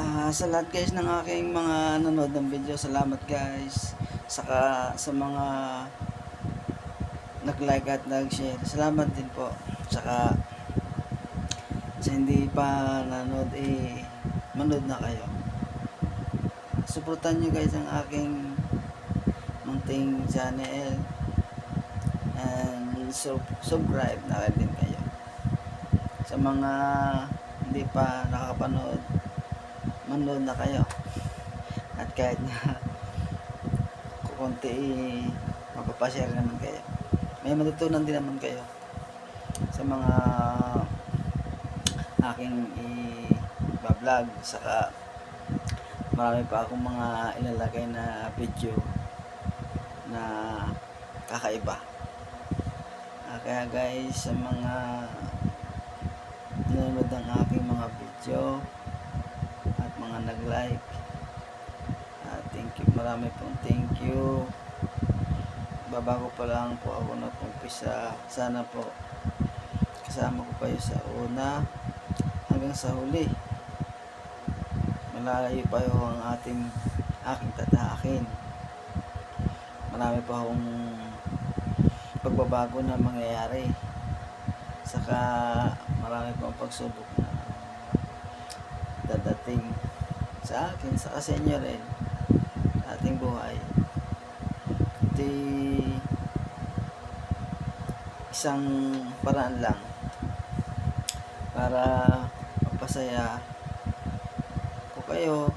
Sa lahat guys ng aking mga nanonood ng video, salamat guys. Saka sa mga nag-like at nag-share, salamat din po. Saka sa hindi pa nanonood, manood na kayo. Suportahan nyo guys ang aking munting channel and subscribe na rin din kayo. Sa mga hindi pa nakakapanood, manood na kayo. At kahit na konti, mapapashare naman kayo. May matutunan din naman kayo sa mga aking i-vlog. Saka marami pa akong mga ilalagay na video na kakaiba. Kaya guys, sa mga nanonood ng aking mga video at mga nag-like, thank you, marami pong thank you. Babago pa lang po ako na umpisa. Sana po kasama ko kayo sa una hanggang sa huli. Malayo pa yung aking tatahakin. Marami pa akong pagbabago na mangyayari. Saka marami pang pagsubok na dadating sa akin, sa sa inyo rin, ating buhay. Ito isang paraan lang para mapasaya ko kayo.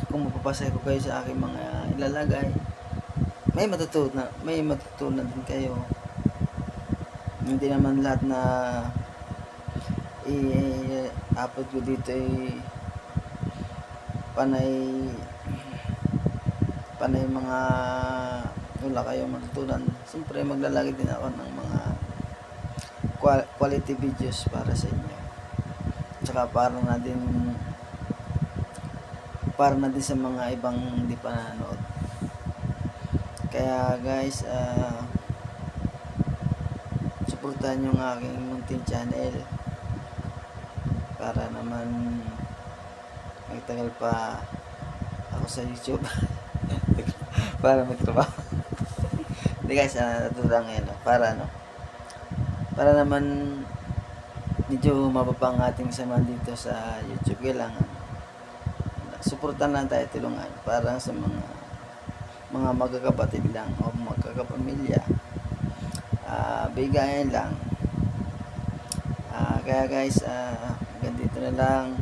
Kung mapapasaya ko kayo sa aking mga ilalagay, may matutunan din kayo. Hindi naman lahat na i-upload ko dito panay mga wala kayong matutunan. Siyempre maglalagay din ako ng mga quality videos para sa inyo. Tsaka para na din sa mga ibang hindi pa nanonood. Kaya guys, suportahan yung aking munting channel para naman magtagal pa ako sa YouTube para magtrabaho. Hindi guys, natutulang ngayon para naman medyo mababa ang ating samahan dito sa YouTube. Kailangan suportahan lang tayo, tulungan para sa mga magkakapatid lang o magkakapamilya. Bigayan lang. Kaya guys, hanggang dito na lang.